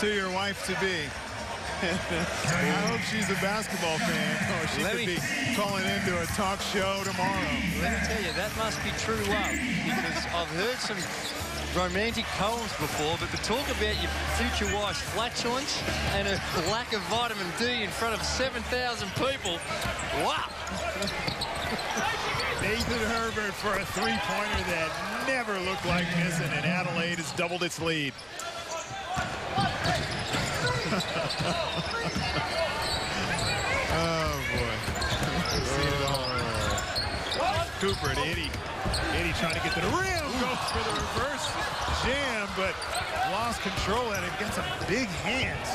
to your wife-to-be. I hope she's a basketball fan, or she could be calling into a talk show tomorrow. Let me tell you, that must be true love, because I've heard some romantic poems before, but to talk about your future wife's flatulence and her lack of vitamin D in front of 7,000 people, wow. Nathan Herbert for a three-pointer that never looked like missing, and Adelaide has doubled its lead. Oh, boy. Cooper to Eddie. Eddie trying to get to the rim. Goes for the reverse jam, but lost control at it. Got some big hands.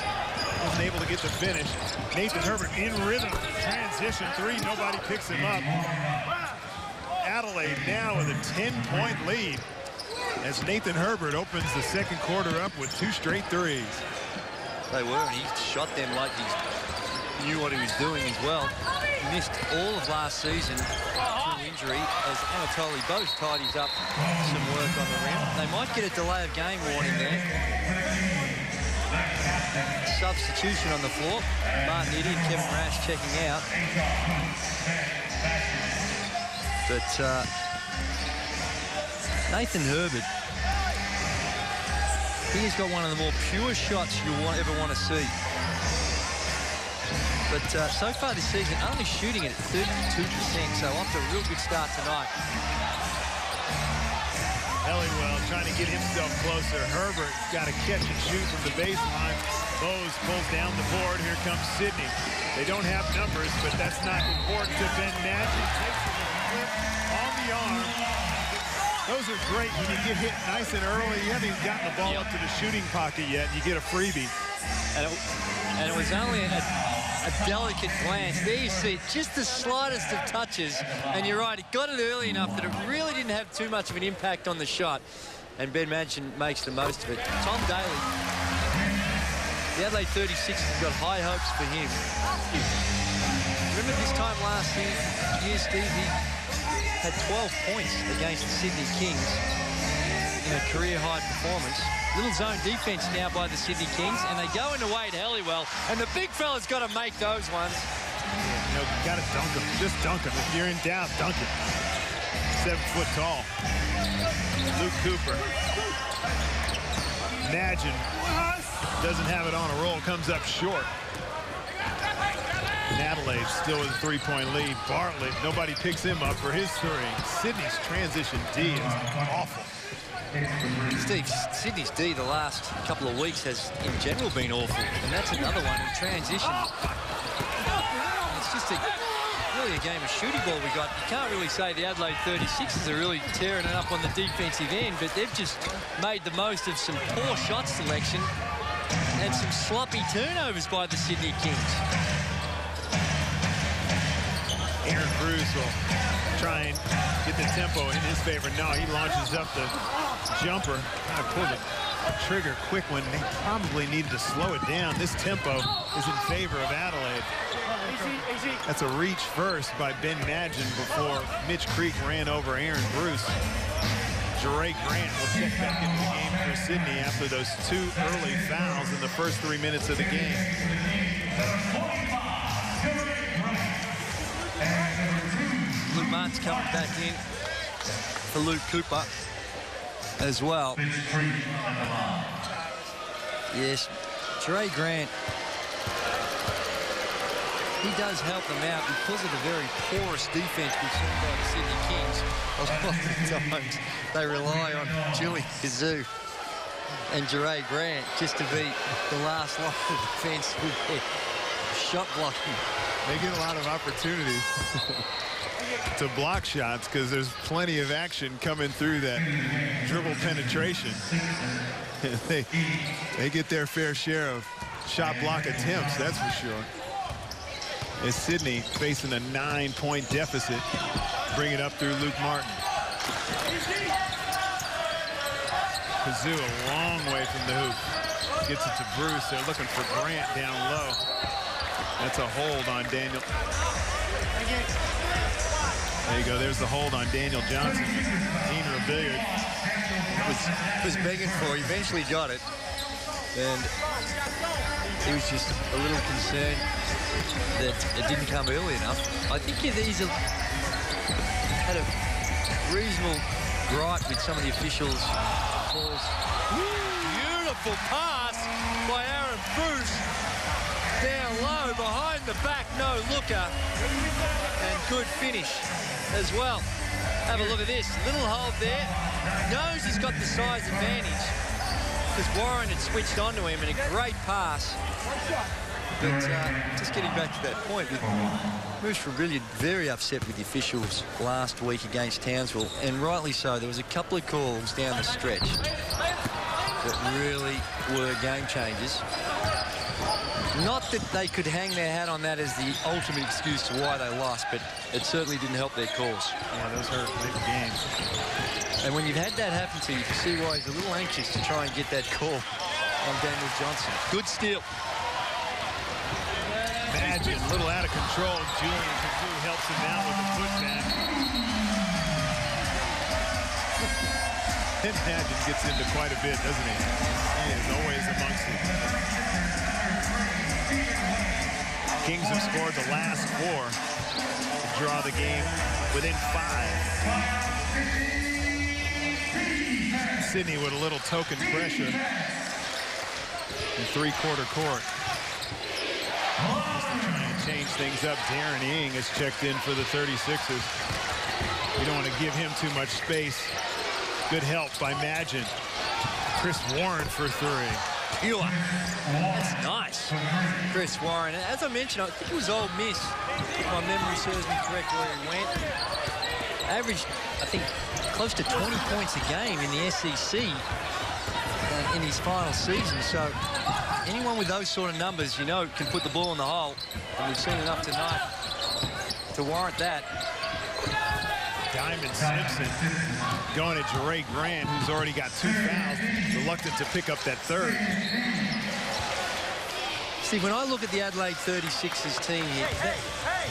Wasn't able to get the finish. Nathan Herbert in rhythm. Transition three. Nobody picks him up. Adelaide now with a 10-point lead as Nathan Herbert opens the second quarter up with 2 straight threes. They were, and he shot them like he knew what he was doing as well. He missed all of last season through injury as Anatoly both tidies up some work on the rim. They might get a delay of game warning there. Substitution on the floor. Martin Eddy and Kevin Rash checking out. But Nathan Herbert, he has got one of the more pure shots you'll ever want to see. But so far this season, only shooting it at 32%, so off to a real good start tonight. Helliwell trying to get himself closer. Herbert got to catch and shoot from the baseline. Bose pulls down the board. Here comes Sydney. They don't have numbers, but that's not important to Ben Madgen. Takes it with a flip on the arm. Those are great when you get hit nice and early. You haven't even gotten the ball up to the shooting pocket yet, and you get a freebie. And it was only a delicate glance. There you see just the slightest of touches, and you're right, it got it early enough that it really didn't have too much of an impact on the shot, and Ben Madgen makes the most of it. Tom Daly, the Adelaide 36ers have got high hopes for him. Remember this time last year, Steve, he had 12 points against the Sydney Kings in a career-high performance. Little zone defense now by the Sydney Kings, and they go into Wade Helliwell, and the big fella's got to make those ones. You know, got to dunk him. Just dunk him. If you're in doubt, dunk him. 7 foot tall. Luke Cooper. Madgen doesn't have it on a roll, comes up short. And Adelaide still with a 3-point lead. Bartlett, nobody picks him up for his three. Sydney's transition D is awful. Steve, Sydney's D the last couple of weeks has in general been awful, and that's another one in transition. It's just really a game of shooting ball we got. You can't really say the Adelaide 36ers are really tearing it up on the defensive end, but they've just made the most of some poor shot selection and some sloppy turnovers by the Sydney Kings. Aaron Bruce will try and get the tempo in his favor. No, he launches up the jumper. Kind of pulled the trigger quick when they probably needed to slow it down. This tempo is in favor of Adelaide. That's a reach first by Ben Madgen before Mitch Creek ran over Aaron Bruce. Jeray Grant will check back into the game for Sydney after those 2 early fouls in the first 3 minutes of the game. Luke Martin's coming back in for Luke Cooper as well. Yes, Jeray Grant, he does help them out because of the very porous defense we've seen by the Sydney Kings. A lot of times they rely on Julian Kazoo and Jeray Grant just to be the last line of defense with their shot blocking. They get a lot of opportunities to block shots because there's plenty of action coming through that dribble penetration. They get their fair share of shot block attempts, that's for sure. As Sydney facing a 9-point deficit, bring it up through Luke Martin. Kazoo a long way from the hoop. Gets it to Bruce. They're looking for Grant down low. That's a hold on Daniel. There you go. There's the hold on Daniel Johnson. Dean Billiard was begging for. He eventually got it. And he was just a little concerned that it didn't come early enough. I think these had a reasonable gripe with some of the officials' calls. Beautiful pass by Aaron Bruce. Down low, behind the back, no looker. And good finish as well. Have a look at this. Little hold there. Knows he's got the size advantage because Warren had switched onto him, and a great pass. But just getting back to that point, with Moose Rebellion very upset with the officials last week against Townsville, and rightly so. There was a couple of calls down the stretch that really were game changers. Not that they could hang their hat on that as the ultimate excuse to why they lost, but it certainly didn't help their cause. Yeah, those hurt late in games. And when you've had that happen to you, you can see why he's a little anxious to try and get that call on Daniel Johnson. Good steal. Imagine, a little out of control. Julian Kazoo helps him out with a putback. Imagine gets into quite a bit, doesn't he? He is always amongst it. Kings have scored the last 4 to draw the game within 5. Sydney with a little token pressure in three-quarter court. Trying to change things up. Darren Ing has checked in for the 36ers. You don't want to give him too much space. Good help by Magin. Chris Warren for 3. Pure. That's nice. Chris Warren. As I mentioned, I think it was Ole Miss, if my memory serves me correct, where he went. Averaged, I think, close to 20 points a game in the SEC in his final season. So anyone with those sort of numbers, you know, can put the ball in the hole. And we've seen enough tonight to warrant that. Diamond Simpson going at Jeray Grant, who's already got 2 fouls, reluctant to pick up that 3rd. See, when I look at the Adelaide 36ers team here,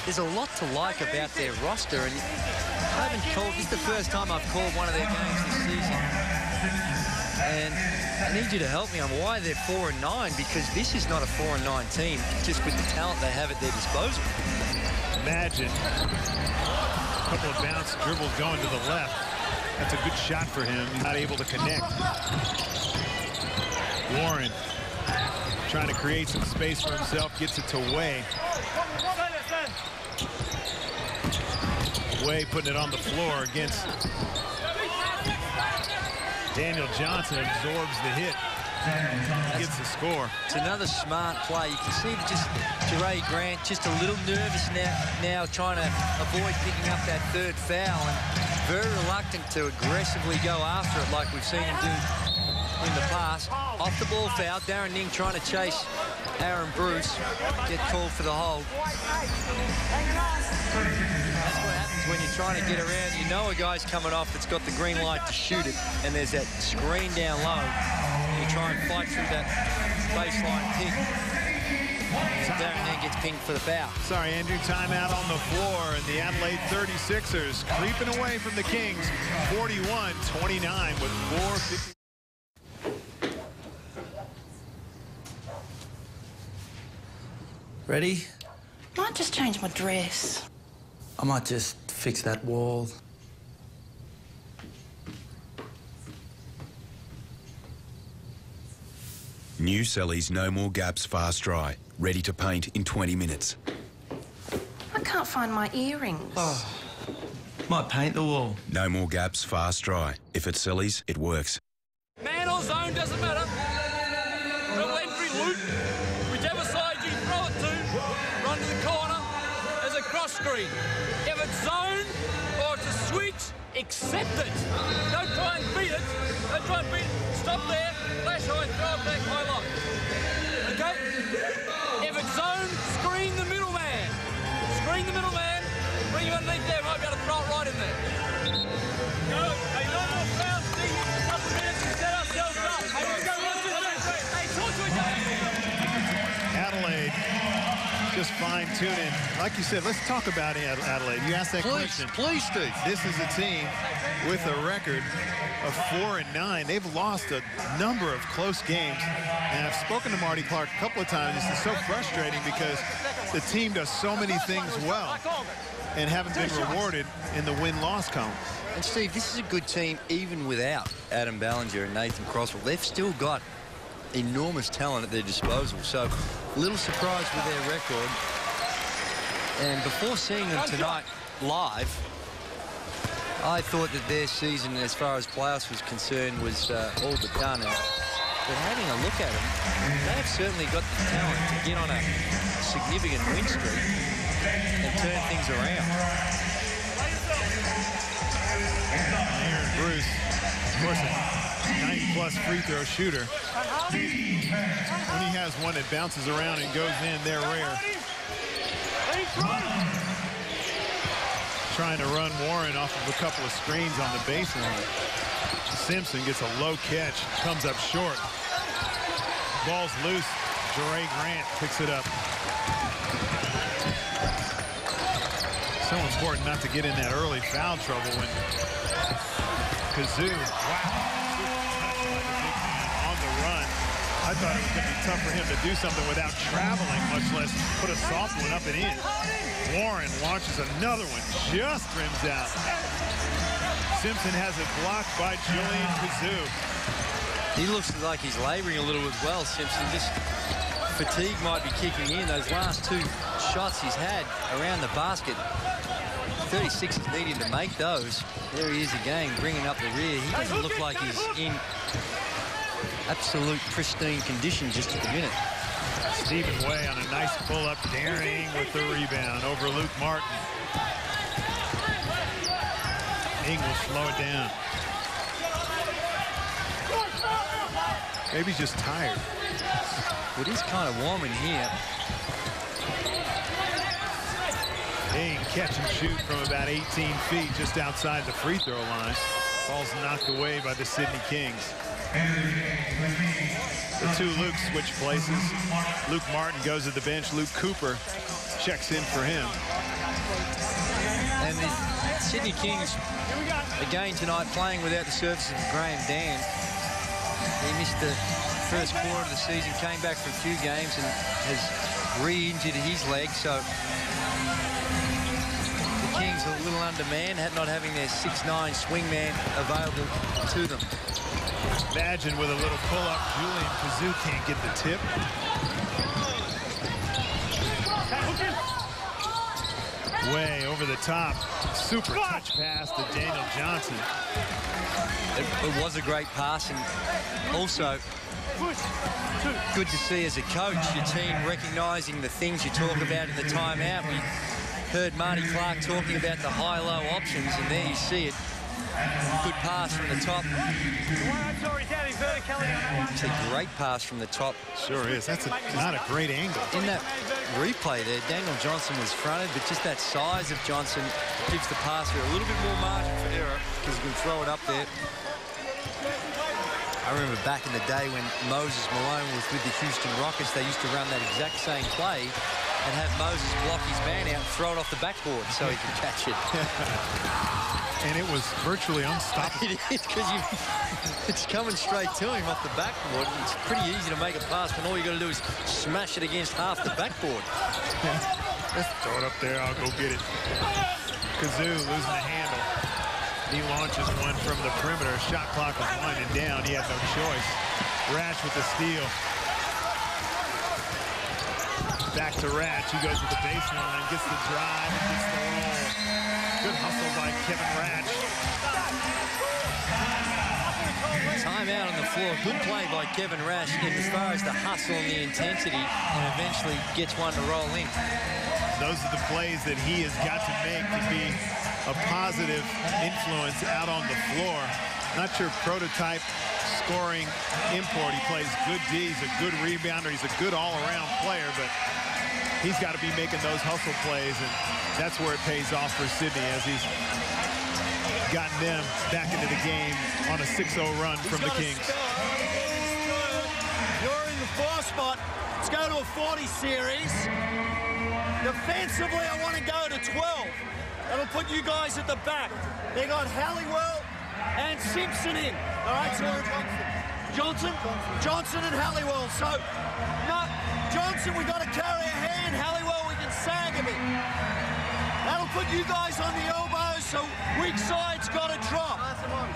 there's a lot to like about their roster. And I haven't called, this is the first time I've called one of their games this season. And I need you to help me on why they're 4-9, because this is not a 4-9 team, just with the talent they have at their disposal. Imagine. A couple of bounce dribbles going to the left. That's a good shot for him. He's not able to connect. Warren trying to create some space for himself. Gets it to Way. Way putting it on the floor against Daniel Johnson. Absorbs the hit. Gets the score. It's another smart play. You can see just Jeray Grant just a little nervous now trying to avoid picking up that 3rd foul, and very reluctant to aggressively go after it like we've seen him do in the past. Off the ball foul. Darren Ning trying to chase Aaron Bruce. Get called for the hold. That's what happens when you're trying to get around. You know a guy's coming off that's got the green light to shoot it, and there's that screen down low. You try and fight through that baseline pick. And Darren Ning gets pinged for the foul. Sorry, Andrew. Timeout on the floor, and the Adelaide 36ers creeping away from the Kings. 41-29 with 4:50. Ready? Might just change my dress. I might just fix that wall. New Selly's No More Gaps Fast Dry. Ready to paint in 20 minutes. I can't find my earrings. Oh, might paint the wall. No More Gaps Fast Dry. If it's Selly's, it works. Man or zone, doesn't matter. Dribble entry loop. Whichever side you throw it to, run to the corner as a cross screen. If it's zone or it's a switch, accept it. Don't try and beat it. Don't try and beat it. Stop there. Flash high, throw it back, high lock. Okay? If it's zone, screen the middleman. Screen the middleman. Bring him underneath there. Might be able to throw it right in there. Go. Hey, no more fouls. See, a couple of minutes and set ourselves up. Hey, let's go. 1, 2, 3. Hey, talk to each other. Adelaide just fine-tuning. Like you said, let's talk about Adelaide. You asked that question. Please, Steve. This is a team with a record of 4-9. They've lost a number of close games. And I've spoken to Marty Clark a couple of times. This is so frustrating because the team does so many things well and haven't been rewarded in the win-loss column. And Steve, this is a good team even without Adam Ballinger and Nathan Crosswell. They've still got enormous talent at their disposal. So a little surprised with their record. And before seeing them tonight live, I thought that their season, as far as playoffs was concerned, was all but done. But having a look at them, they've certainly got the talent to get on a significant win streak and turn things around. Aaron Bruce, of course, a 90-plus free throw shooter. When he has one that bounces around and goes in, they're rare. Trying to run Warren off of a couple of screens on the baseline. Simpson gets a low catch, comes up short. Ball's loose. Jerry Grant picks it up. So important not to get in that early foul trouble when Kazoo, on the run. I thought it was going to be tough for him to do something without traveling, much less put a soft one up and in. Warren launches another one, just rims out. Simpson has it blocked by Julian Kazoo. He looks like he's laboring a little as well, Simpson. Just fatigue might be kicking in. Those last two shots he's had around the basket, 36ers needing to make those. There he is again, bringing up the rear. He doesn't look like he's in absolute pristine condition just at the minute. Stephen Way on a nice pull-up, daring with the rebound over Luke Martin. Ing will slow it down. Maybe he's just tired. It is kind of warm in here. Ing catch and shoot from about 18 feet just outside the free throw line. Ball's knocked away by the Sydney Kings. The two Lukes switch places. Luke Martin goes to the bench. Luke Cooper checks in for him. And the Sydney Kings, again tonight, playing without the services of Graham Dan. He missed the first quarter of the season, came back for a few games and has re-injured his leg. So the Kings are a little undermanned, not having their 6'9" swingman available to them. Imagine with a little pull-up, Julian Kazoo can't get the tip. Way over the top. Super touch pass to Daniel Johnson. It was a great pass, and also good to see as a coach your team recognizing the things you talk about in the timeout. We heard Marty Clark talking about the high-low options, and there you see it. Good pass from the top. It's a great pass from the top. Sure is. That's not a great angle. In that replay there, Daniel Johnson was fronted, but just that size of Johnson gives the passer a little bit more margin for error because he can throw it up there. I remember back in the day when Moses Malone was with the Houston Rockets, they used to run that exact same play and have Moses block his man out and throw it off the backboard so he could catch it. And it was virtually unstoppable. It is, because it's coming straight to him off the backboard. It's pretty easy to make a pass when all you got to do is smash it against half the backboard. Just throw it up there, I'll go get it. Kazoo losing the handle. He launches one from the perimeter. Shot clock was winding down. He had no choice. Ratch with the steal. Back to Ratch. He goes with the baseline, gets the drive, and gets the roll. Good hustle by Kevin Ratch. Timeout on the floor. Good play by Kevin Ratch as far as the hustle and the intensity, and eventually gets one to roll in. Those are the plays that he has got to make to be a positive influence out on the floor. Not your prototype scoring import. He plays good D. He's a good rebounder. He's a good all-around player, but he's got to be making those hustle plays, and that's where it pays off for Sydney as he's gotten them back into the game on a 6-0 run from the Kings. You're in the 4 spot. Let's go to a 40 series. Defensively, I want to go to 12. That'll put you guys at the back. They got Halliwell and Simpson in. All right, so Johnson and Halliwell. So, no, Johnson, we got to carry a hand. Halliwell, we can sag a bit. That'll put you guys on the elbows, so weak side's got to drop.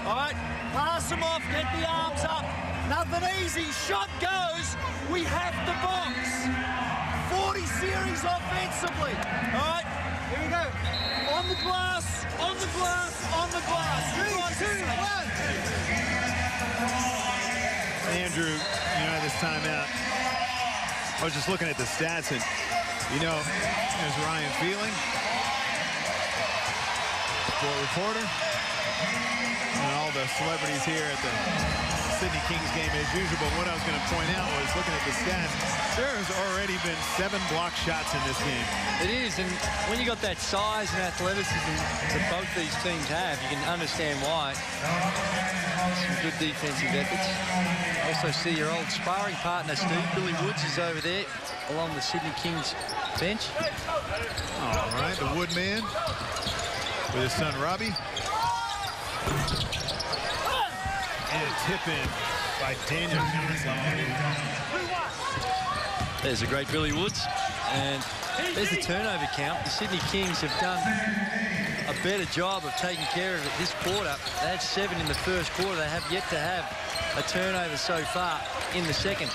All right, pass them off, get the arms up. Nothing easy. Shot goes. We have to box. 40 series offensively. All right, here we go. On the glass, on the glass, on the glass. 3, 2, 1. Andrew, this timeout, I was just looking at the stats, and, there's Ryan Feeling, sport reporter, and all the celebrities here at the Sydney Kings game as usual. But what I was going to point out was, looking at the stats, there has already been 7 block shots in this game. It is, and when you got that size and athleticism that both these teams have, you can understand why. Some good defensive efforts. Also see your old sparring partner, Steve. Billy Woods is over there along the Sydney Kings bench. All right, the Woodman with his son, Robbie. And a tip in by Daniel Johnson. There's a great Billy Woods. And there's the turnover count. The Sydney Kings have done a better job of taking care of it this quarter. They had 7 in the first quarter. They have yet to have a turnover so far in the second.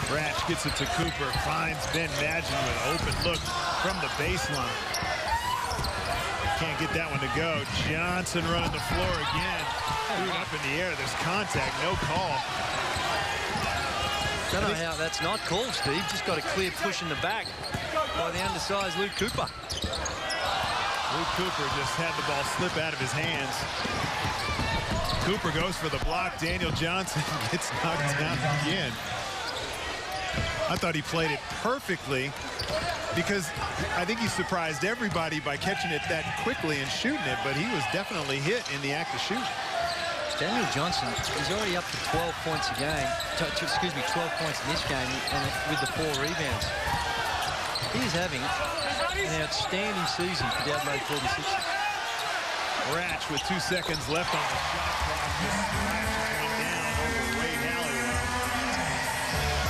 Ratch gets it to Cooper, finds Ben Madgen with an open look from the baseline. Can't get that one to go. Johnson running the floor again. Threw it up in the air. There's contact, no call. Don't know how that's not called, Steve. Just got a clear push in the back by the undersized Luke Cooper. Luke Cooper just had the ball slip out of his hands. Cooper goes for the block. Daniel Johnson gets knocked down again. I thought he played it perfectly because I think he surprised everybody by catching it that quickly and shooting it, but he was definitely hit in the act of shooting. Daniel Johnson is already up to 12 points a game. 12 points in this game, and with the 4 rebounds. He is having an outstanding season for the Adelaide 36ers. Ratch with 2 seconds left on the shot clock. Just down over Wade Halliwell.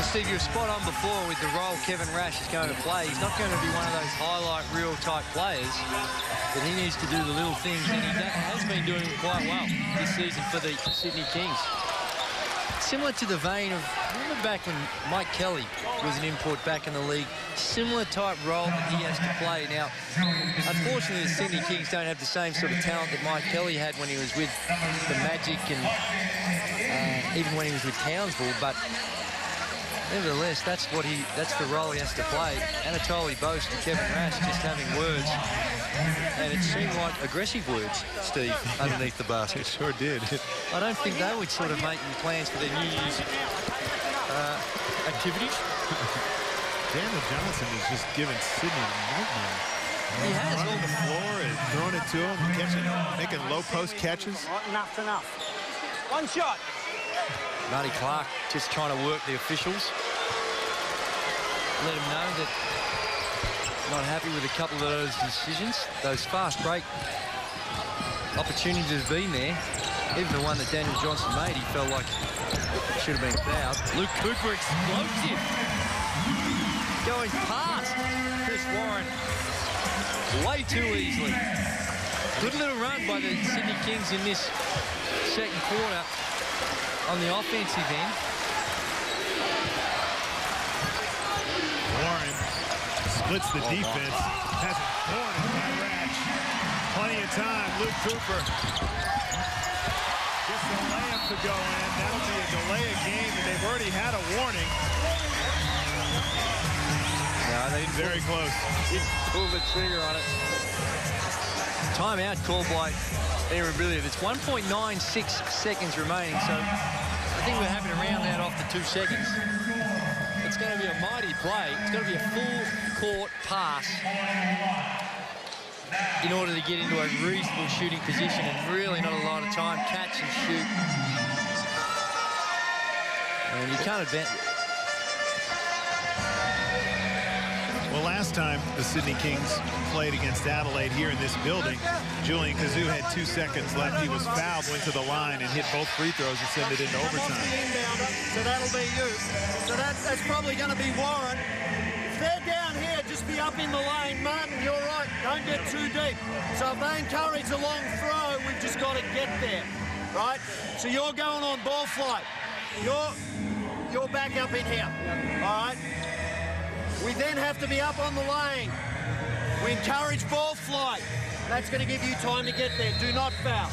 Steve, you're spot on before with the role Kevin Rash is going to play. He's not going to be one of those highlight reel type players, but he needs to do the little things, and he has been doing it quite well this season for the Sydney Kings. Similar to the vein of, remember back when Mike Kelly was an import back in the league, similar type role that he has to play. Now, unfortunately, the Sydney Kings don't have the same sort of talent that Mike Kelly had when he was with the Magic and even when he was with Townsville, but nevertheless, that's the role he has to play. Anatoly Boast and Kevin Rash just having words, and it seemed like aggressive words, Steve, underneath the basket. It sure did. I don't think they would sort of make plans for their New Year's activities. Daniel Johnson is just giving Sydney a nightmare. He has. On the floor and throwing it to him, making low post catches. Enough. One shot. Marty Clark just trying to work the officials. Let them know that not happy with a couple of those decisions. Those fast break opportunities have been there. Even the one that Daniel Johnson made, he felt like it should have been fouled. Luke Cooper explosive. Going past Chris Warren way too easily. Good little run by the Sydney Kings in this second quarter on the offensive end. Warren splits the defense. Has it cornered by Ratch. Plenty of time. Luke Cooper gets the layup to go in. That'll be a delay of game, and they've already had a warning. No, they didn't. Very close. Didn't pull the trigger on it. Timeout called by Aaron Brilliant. It's 1.96 seconds remaining, so I think we're having to round that off to 2 seconds. It's going to be a mighty play. It's going to be a full-court pass in order to get into a reasonable shooting position, and really not a lot of time. Catch and shoot. And you can't advance. Well, last time the Sydney Kings played against Adelaide here in this building, Julian Kazoo had 2 seconds left. He was fouled, went to the line, and hit both free throws and send it into overtime. So that'll be you. So that's probably going to be Warren. If they're down here, just be up in the lane. Martin, you're right. Don't get too deep. So if they encourage a long throw, we've just got to get there, right? So you're going on ball flight. You're back up in here, all right? We then have to be up on the lane. We encourage ball flight. That's going to give you time to get there. Do not foul.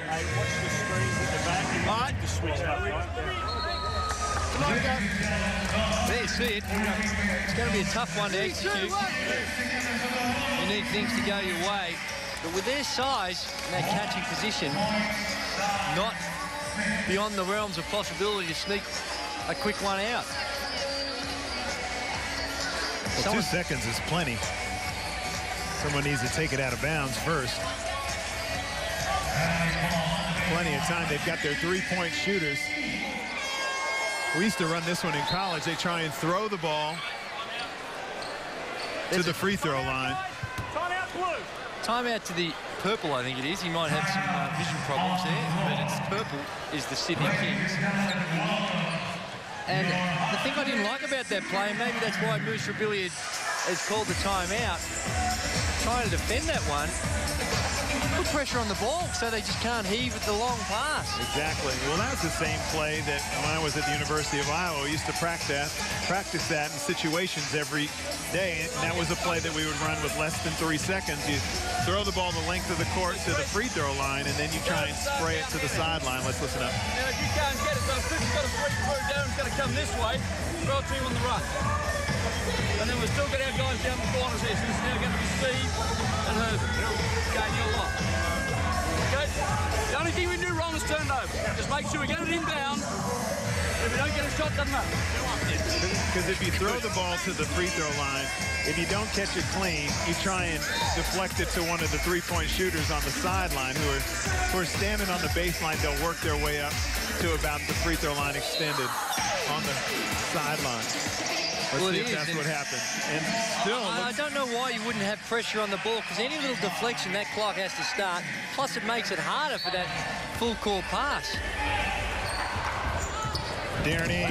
Hey, watch the screens at the back. All right. To switch up, right? Come on, go. There you see it. It's going to be a tough one to execute. You need things to go your way. But with their size and their catching position, not beyond the realms of possibility to sneak a quick one out. Well, 2 seconds is plenty. Someone needs to take it out of bounds first. Plenty of time. They've got their three-point shooters. We used to run this one in college. They try and throw the ball to the free throw line. Timeout, blue. Timeout to the purple, I think it is. He might have some vision problems there, but it's purple is the Sydney Kings. And the thing I didn't like about that play, and maybe that's why Moose Rebellion has called the timeout, trying to defend that one, put pressure on the ball so they just can't heave with the long pass. Exactly. Well, that was the same play that when I was at the University of Iowa, we used to practice that in situations every day. And that was a play that we would run with less than 3 seconds. You throw the ball the length of the court to the free throw line, and then you try and spray it to the sideline. Let's listen up. Now, if you can't get it, so if it's got a free throw down, it's going to come this way, throw it to him on the run. And then we've still got our guys down the corners here. So this is now going to be Steve and Herbert. Okay, you're locked. Okay? The only thing we do wrong is turn it over. Just make sure we get it inbound. If we don't get a shot, doesn't matter. Because if you throw the ball to the free throw line, if you don't catch it clean, you try and deflect it to one of the three-point shooters on the sideline who are standing on the baseline. They'll work their way up to about the free throw line extended on the sideline. Let's see if that's what happens. And still, I don't know why you wouldn't have pressure on the ball, because any little deflection, that clock has to start. Plus, it makes it harder for that full court pass. Darren E.